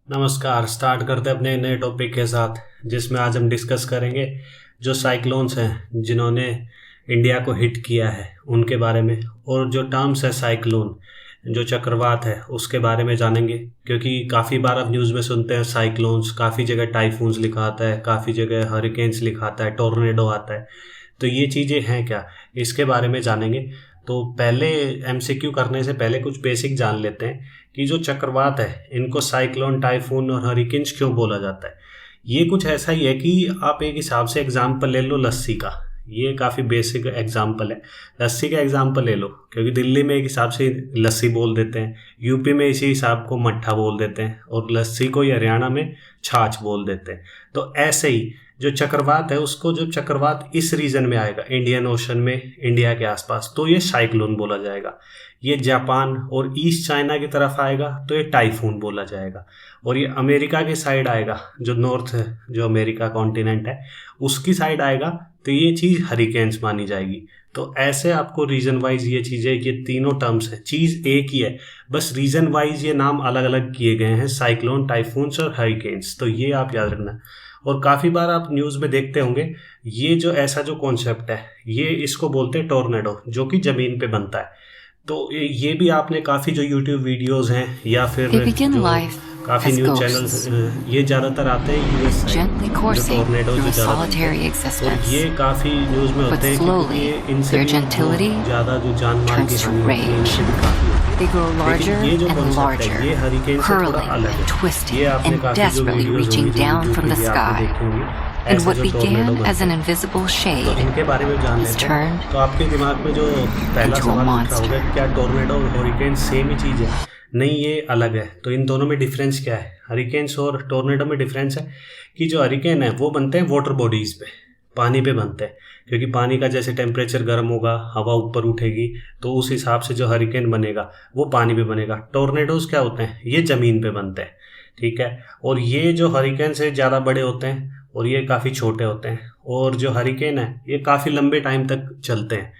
नमस्कार। स्टार्ट करते हैं अपने नए टॉपिक के साथ, जिसमें आज हम डिस्कस करेंगे जो साइक्लोन्स हैं जिन्होंने इंडिया को हिट किया है उनके बारे में, और जो टर्म्स है साइक्लोन, जो चक्रवात है, उसके बारे में जानेंगे। क्योंकि काफ़ी बार आप न्यूज़ में सुनते हैं साइक्लोन्स, काफ़ी जगह टाइफून्स लिखा आता है, काफ़ी जगह हरिकेन्स लिखा आता है, टोर्नेडो आता है। तो ये चीज़ें हैं क्या, इसके बारे में जानेंगे। तो पहले एमसीक्यू करने से पहले कुछ बेसिक जान लेते हैं कि जो चक्रवात है इनको साइक्लोन, टाइफून और हरिकेन्स क्यों बोला जाता है। ये कुछ ऐसा ही है कि आप एक हिसाब से एग्जाम्पल ले लो लस्सी का। ये काफ़ी बेसिक एग्जाम्पल है। लस्सी का एग्जाम्पल ले लो, क्योंकि दिल्ली में एक हिसाब से लस्सी बोल देते हैं, यूपी में इसी हिसाब को मट्ठा बोल देते हैं, और लस्सी को हरियाणा में छाछ बोल देते हैं। तो ऐसे ही जो चक्रवात है उसको, जब चक्रवात इस रीजन में आएगा, इंडियन ओशन में, इंडिया के आसपास, तो ये साइक्लोन बोला जाएगा। ये जापान और ईस्ट चाइना की तरफ आएगा तो ये टाइफून बोला जाएगा। और ये अमेरिका के साइड आएगा, जो नॉर्थ है, जो अमेरिका कॉन्टिनेंट है, उसकी साइड आएगा तो ये चीज़ हरिकेन्स मानी जाएगी। तो ऐसे आपको रीजन वाइज ये चीज़ें, ये तीनों टर्म्स हैं, चीज़ एक ही है, बस रीजन वाइज ये नाम अलग अलग किए गए हैं, साइक्लोन, टाइफून्स और हरिकेन्स। तो ये आप याद रखना। और काफ़ी बार आप न्यूज़ में देखते होंगे, ये जो ऐसा जो कॉन्सेप्ट है, ये इसको बोलते हैं टोर्नेडो, जो कि ज़मीन पे बनता है। तो ये भी आपने काफ़ी जो यूट्यूब वीडियोस हैं या फिर They begin जो life काफ़ी as न्यूज़ ghosts, चैनल्स, ये ज़्यादातर आते हैं यूएस साइड, gently जो coursing टोर्नेडो through जो a ज़्यादा solitary बनते हैं। और existence. ये काफ़ी न्यूज़ में But होते हैं, slowly, क्योंकि ये इनसे their भी gentility ज़्यादा जो जान माल turns की to हानि होती है, rage. इनसे भी काफ़ी होती है। They grow larger लेकिन ये जो and कॉन्सेप्ट larger, है, ये हरिकेन से थोड़ा curling अलग and है। twisting ये आपने and काफ़ी जो desperately वीडियोस reaching होंगी, जो down यूट्यूब from की the भी आपने sky. देखी होंगी, And ऐसे what जो began टोर्नेडो as बनते an हैं। invisible तो shade इनके बारे में जान has लेते हैं। turned तो आपके दिमाग में जो पहला into a सवाल उठ रहा होगा कि monster. क्या टोर्नेडो और हरिकेन सेम ही चीज़ है? नहीं, ये अलग है। तो इन दोनों में डिफरेंस क्या है? हरिकेन्स और टोर्नेडो में डिफरेंस है कि जो हरिकेन है वो बनते हैं वाटर बॉडीज़ पे, पानी पे बनते हैं। क्योंकि पानी का जैसे टेम्परेचर गर्म होगा, हवा ऊपर उठेगी, तो उस हिसाब से जो हरिकेन बनेगा वो पानी पे बनेगा। टोर्नेडोज क्या होते हैं? ये ज़मीन पे बनते हैं, ठीक है। और ये जो हरिकेन से ज़्यादा बड़े होते हैं और ये काफ़ी छोटे होते हैं। और जो हरिकेन है ये काफ़ी लंबे टाइम तक चलते हैं।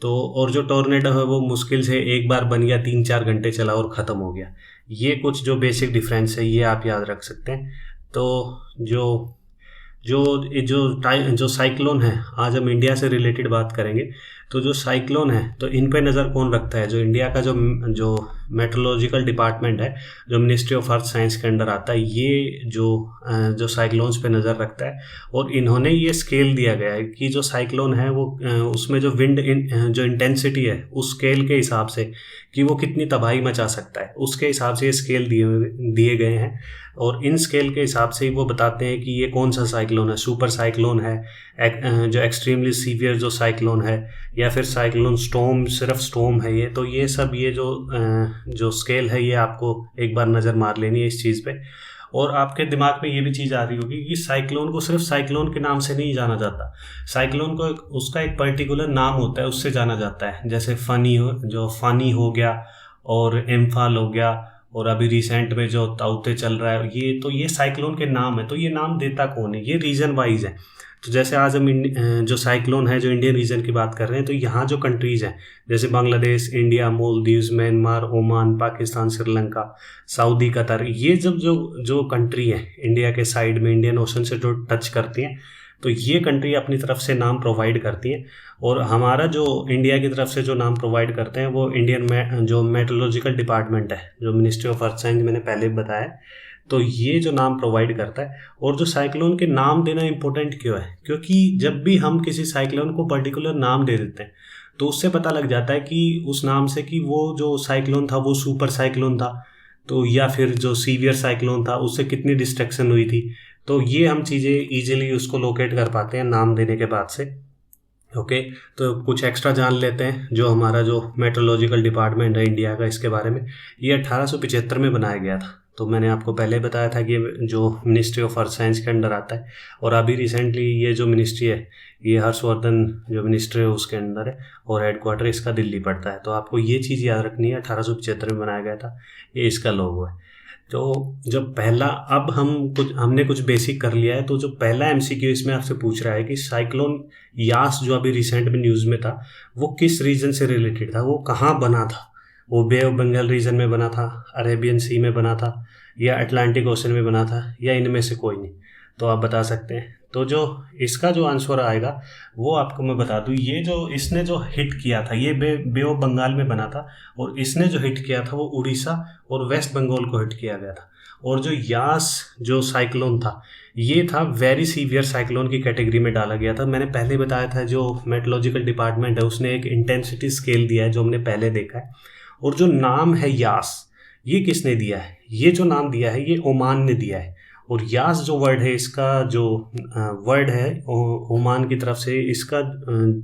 तो और जो टोर्नेडो है वो मुश्किल से एक बार बन गया, 3-4 घंटे चला और ख़त्म हो गया। ये कुछ जो बेसिक डिफरेंस है ये आप याद रख सकते हैं। तो जो जो जो साइक्लोन है, आज हम इंडिया से रिलेटेड बात करेंगे। तो जो साइक्लोन है, तो इन पे नज़र कौन रखता है? जो इंडिया का जो मेट्रोलॉजिकल डिपार्टमेंट है, जो मिनिस्ट्री ऑफ अर्थ साइंस के अंडर आता है, ये जो साइक्लोन्स पे नज़र रखता है। और इन्होंने ये स्केल दिया गया है कि जो साइक्लोन है वो उसमें जो जो इंटेंसिटी है उस स्केल के हिसाब से, कि वो कितनी तबाही मचा सकता है, उसके हिसाब से ये स्केल दिए गए हैं। और इन स्केल के हिसाब से ही वो बताते हैं कि ये कौन सा साइक्लोन है, सुपर साइक्लोन है, जो एक्सट्रीमली सीवियर जो साइक्लोन है, या फिर साइक्लोन स्टॉर्म, सिर्फ स्टॉर्म है ये। तो ये सब, ये जो स्केल है, ये आपको एक बार नज़र मार लेनी है इस चीज़ पे। और आपके दिमाग में ये भी चीज़ आ रही होगी कि साइक्लोन को सिर्फ साइक्लोन के नाम से नहीं जाना जाता। साइक्लोन को उसका एक पर्टिकुलर नाम होता है, उससे जाना जाता है। जैसे फानी हो गया, और एम्फाल हो गया, और अभी रिसेंट में जो ताउते चल रहा है, ये साइक्लोन के नाम है। तो ये नाम देता कौन है? ये रीजन वाइज है। तो जैसे आज हम जो साइक्लोन है, जो इंडियन रीजन की बात कर रहे हैं, तो यहाँ जो कंट्रीज़ हैं, जैसे Bangladesh, India, Maldives, Myanmar, Oman, Pakistan, Sri Lanka, Saudi, Qatar, ये जब जो कंट्री है इंडिया के साइड में, इंडियन ओशन से जो टच करती हैं, तो ये कंट्री अपनी तरफ से नाम प्रोवाइड करती हैं। और हमारा जो इंडिया की तरफ से जो नाम प्रोवाइड करते हैं वो इंडियन जो मेट्रोलॉजिकल डिपार्टमेंट है, जो मिनिस्ट्री ऑफ अर्थ साइंस मैंने पहले बताया, तो ये जो नाम प्रोवाइड करता है। और जो साइक्लोन के नाम देना इम्पोर्टेंट क्यों है? क्योंकि जब भी हम किसी साइक्लोन को पर्टिकुलर नाम दे देते हैं, तो उससे पता लग जाता है कि उस नाम से कि वो जो साइक्लोन था वो सुपर साइक्लोन था, तो या फिर जो सीवियर साइक्लोन था उससे कितनी डिस्ट्रक्शन हुई थी। तो ये हम चीज़ें ईजिली उसको लोकेट कर पाते हैं नाम देने के बाद से। ओके, तो कुछ एक्स्ट्रा जान लेते हैं जो हमारा जो मेट्रोलॉजिकल डिपार्टमेंट है इंडिया का, इसके बारे में। ये 1875 में बनाया गया था। तो मैंने आपको पहले बताया था कि जो मिनिस्ट्री ऑफ अर्थ साइंस के अंडर आता है। और अभी रिसेंटली ये जो मिनिस्ट्री है, ये हर्षवर्धन जो मिनिस्ट्री है उसके अंदर है, और हेडक्वार्टर इसका दिल्ली पड़ता है। तो आपको ये चीज़ याद रखनी है, 1875 में बनाया गया था, ये इसका लोगो है। तो जब पहला, अब हमने कुछ बेसिक कर लिया है। तो जो पहला एमसीक्यू इसमें आपसे पूछ रहा है कि साइक्लोन यास जो अभी रिसेंट में न्यूज़ में था, वो किस रीजन से रिलेटेड था, वो कहाँ बना था, वो बे ऑफ बंगाल रीजन में बना था, अरेबियन सी में बना था, या अटलांटिक ओशन में बना था, या इनमें से कोई नहीं? तो आप बता सकते हैं। तो जो इसका जो आंसर आएगा वो आपको मैं बता दूं, ये जो इसने जो हिट किया था ये बे ऑफ बंगाल में बना था, और इसने जो हिट किया था वो उड़ीसा और वेस्ट बंगाल को हिट किया गया था। और जो यास जो साइक्लोन था ये था वेरी सीवियर साइक्लोन की कैटेगरी में डाला गया था। मैंने पहले बताया था जो मेट्रोलॉजिकल डिपार्टमेंट है उसने एक इंटेंसिटी स्केल दिया है जो हमने पहले देखा है। और जो नाम है यास, ये किसने दिया है? ये जो नाम दिया है ये ओमान ने दिया है। और यास जो वर्ड है, इसका जो वर्ड है ओमान की तरफ से, इसका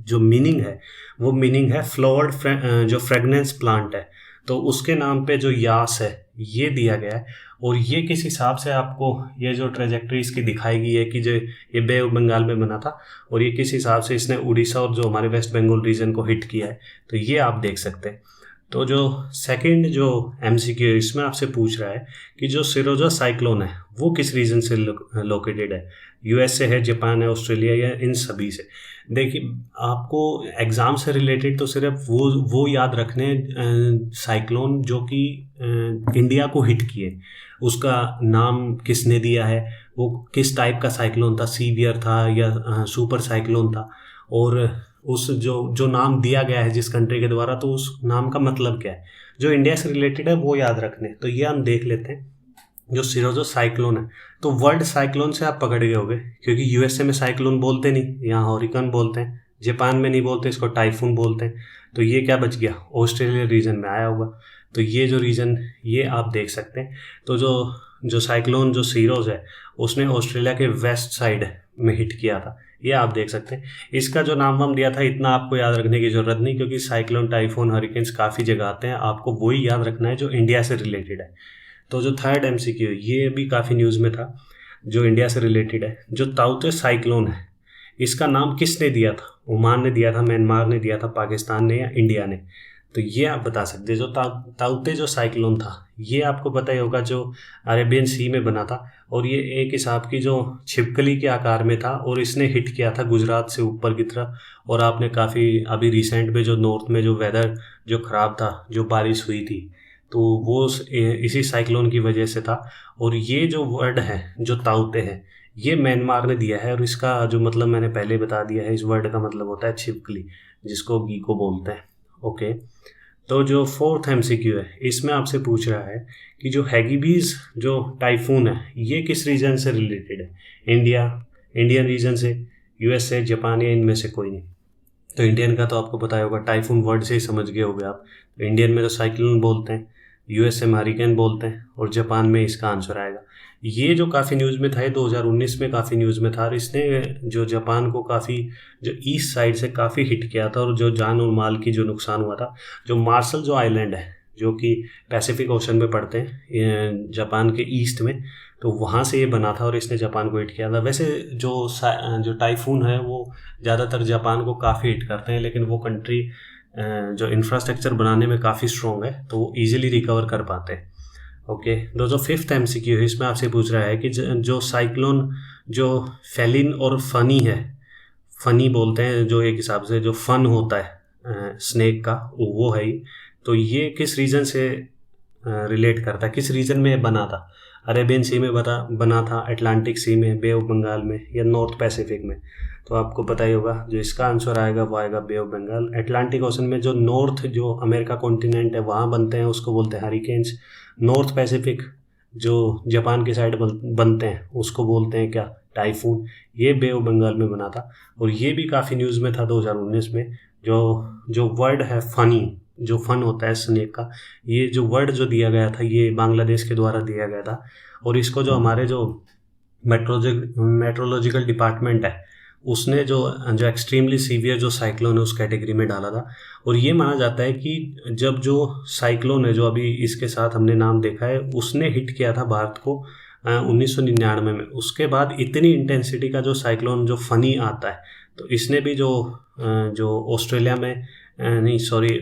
जो मीनिंग है वो मीनिंग है फ्लावर्ड जो फ्रेगनेंस प्लांट है, तो उसके नाम पे जो यास है ये दिया गया है। और ये किस हिसाब से आपको ये जो ट्रेजेक्ट्री इसकी दिखाई गई है कि जो ये बे ऑफ बंगाल में बना था और ये किस हिसाब से इसने उड़ीसा और जो हमारे वेस्ट बंगाल रीजन को हिट किया है, तो ये आप देख सकते हैं। तो जो सेकंड जो एमसीक्यू इसमें आपसे पूछ रहा है कि जो सिरोजा साइक्लोन है वो किस रीजन से लोकेटेड है, यूएस से है, जापान है, ऑस्ट्रेलिया, या इन सभी से? देखिए, आपको एग्ज़ाम से रिलेटेड तो सिर्फ वो याद रखने साइक्लोन जो कि इंडिया को हिट किए, उसका नाम किसने दिया है, वो किस टाइप का साइक्लोन था, सीवियर था या सुपर साइक्लोन था, और उस जो नाम दिया गया है जिस कंट्री के द्वारा, तो उस नाम का मतलब क्या है। जो इंडिया से रिलेटेड है वो याद रखने। तो ये हम देख लेते हैं। जो सिरोजा साइक्लोन है, तो वर्ल्ड साइक्लोन से आप पकड़ गए होगे, क्योंकि यूएसए में साइक्लोन बोलते नहीं, यहाँ हॉरिकन बोलते हैं, जापान में नहीं बोलते, इसको टाइफून बोलते हैं। तो ये क्या बच गया, ऑस्ट्रेलिया रीजन में आया होगा। तो ये जो रीजन ये आप देख सकते हैं। तो जो साइक्लोन जो सिरोज है उसने ऑस्ट्रेलिया के वेस्ट साइड में हिट किया था, ये आप देख सकते हैं। इसका जो नाम हम दिया था इतना आपको याद रखने की ज़रूरत नहीं, क्योंकि साइक्लोन, टाइफून, हरिकेन्स काफ़ी जगह आते हैं, आपको वही याद रखना है जो इंडिया से रिलेटेड है। तो जो थर्ड एमसीक्यू ये भी काफ़ी न्यूज़ में था, जो इंडिया से रिलेटेड है। जो ताउते साइक्लोन है इसका नाम किसने दिया था? ओमान ने दिया था, म्यांमार ने दिया था, पाकिस्तान ने, या इंडिया ने? तो ये आप बता सकते हैं। जो ताउते जो साइक्लोन था ये आपको पता ही होगा, जो अरेबियन सी में बना था, और ये एक हिसाब की जो छिपकली के आकार में था, और इसने हिट किया था गुजरात से ऊपर की तरफ। और आपने काफ़ी अभी रिसेंट में जो नॉर्थ में जो वेदर जो ख़राब था, जो बारिश हुई थी, तो वो इसी साइक्लोन की वजह से था। और ये जो वर्ड है जो ताउते है ये म्यांमार ने दिया है, और इसका जो मतलब मैंने पहले बता दिया है, इस वर्ड का मतलब होता है छिपकली, जिसको गीको बोलते हैं। ओके, तो जो फोर्थ एमसीक्यू है इसमें आपसे पूछ रहा है कि जो हैगिबीज जो टाइफून है ये किस रीजन से रिलेटेड है? इंडियन रीजन से, यूएस से, जापान, या इनमें से कोई नहीं? तो इंडियन का तो आपको पता ही होगा, टाइफून वर्ड से ही समझ गए होगे आप। तो इंडियन में तो साइक्लोन बोलते हैं, यूएस में हरिकेन बोलते हैं, और जापान में इसका आंसर आएगा। ये जो काफ़ी न्यूज़ में था, 2019 में काफ़ी न्यूज़ में था, और इसने जो जापान को काफ़ी जो ईस्ट साइड से काफ़ी हिट किया था, और जो जान और माल की जो नुकसान हुआ था। जो मार्शल जो आइलैंड है जो कि पैसिफिक ओशन में पड़ते हैं जापान के ईस्ट में, तो वहाँ से ये बना था और इसने जापान को हिट किया था। वैसे जो टाइफून है वो ज़्यादातर जापान को काफ़ी हिट करते हैं, लेकिन वो कंट्री जो इंफ्रास्ट्रक्चर बनाने में काफ़ी स्ट्रॉन्ग है, तो वो ईजिली रिकवर कर पाते हैं। ओके, जो फिफ्थ एमसीक्यू है इसमें आपसे पूछ रहा है कि जो साइक्लोन जो फेलिन और फनी है, फनी बोलते हैं जो एक हिसाब से जो फन होता है स्नेक का, वो है ही। तो ये किस रीजन से रिलेट करता है, किस रीजन में बना था? अरेबियन सी में बना था, अटलांटिक सी में, बे ऑफ बंगाल में, या नॉर्थ पैसिफिक में? तो आपको पता ही होगा जो इसका आंसर आएगा वो आएगा बे ऑफ बंगाल। अटलांटिक ओशन में जो नॉर्थ जो अमेरिका कॉन्टिनेंट है वहाँ बनते हैं, उसको बोलते हैं हरिकेन्स। नॉर्थ पैसिफिक जो जापान की साइड बनते हैं उसको बोलते हैं क्या? टाइफून। ये बे ऑफ बंगाल में बना था, और ये भी काफ़ी न्यूज़ में था 2019 में। जो वर्ड है फनी, जो फन होता है स्नेक का, ये जो वर्ड जो दिया गया था ये बांग्लादेश के द्वारा दिया गया था, और इसको जो हमारे जो मेट्रोलॉजिकल डिपार्टमेंट है उसने जो एक्सट्रीमली सीवियर जो साइक्लोन है उस कैटेगरी में डाला था। और ये माना जाता है कि जब जो साइक्लोन है जो अभी इसके साथ हमने नाम देखा है उसने हिट किया था भारत को 1999 में, उसके बाद इतनी इंटेंसिटी का जो साइक्लोन जो फनी आता है, तो इसने भी जो ऑस्ट्रेलिया में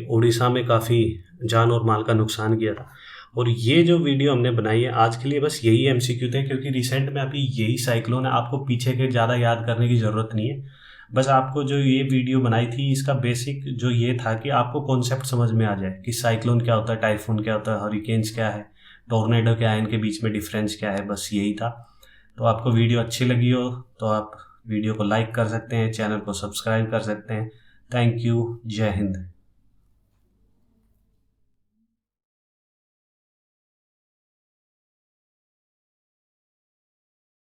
उड़ीसा में काफ़ी जान और माल का नुकसान किया था। और ये जो वीडियो हमने बनाई है आज के लिए बस यही एमसीक्यू थे, क्योंकि रिसेंट में अभी यही साइक्लोन है, आपको पीछे के ज़्यादा याद करने की ज़रूरत नहीं है। बस आपको जो ये वीडियो बनाई थी इसका बेसिक जो ये था कि आपको कॉन्सेप्ट समझ में आ जाए कि साइक्लोन क्या होता है, टाइफून क्या होता है, हरिकेन्स क्या है, टोर्नेडो क्या है, इनके बीच में डिफरेंस क्या है, बस यही था। तो आपको वीडियो अच्छी लगी हो तो आप वीडियो को लाइक कर सकते हैं, चैनल को सब्सक्राइब कर सकते हैं। Thank you. जय हिंद।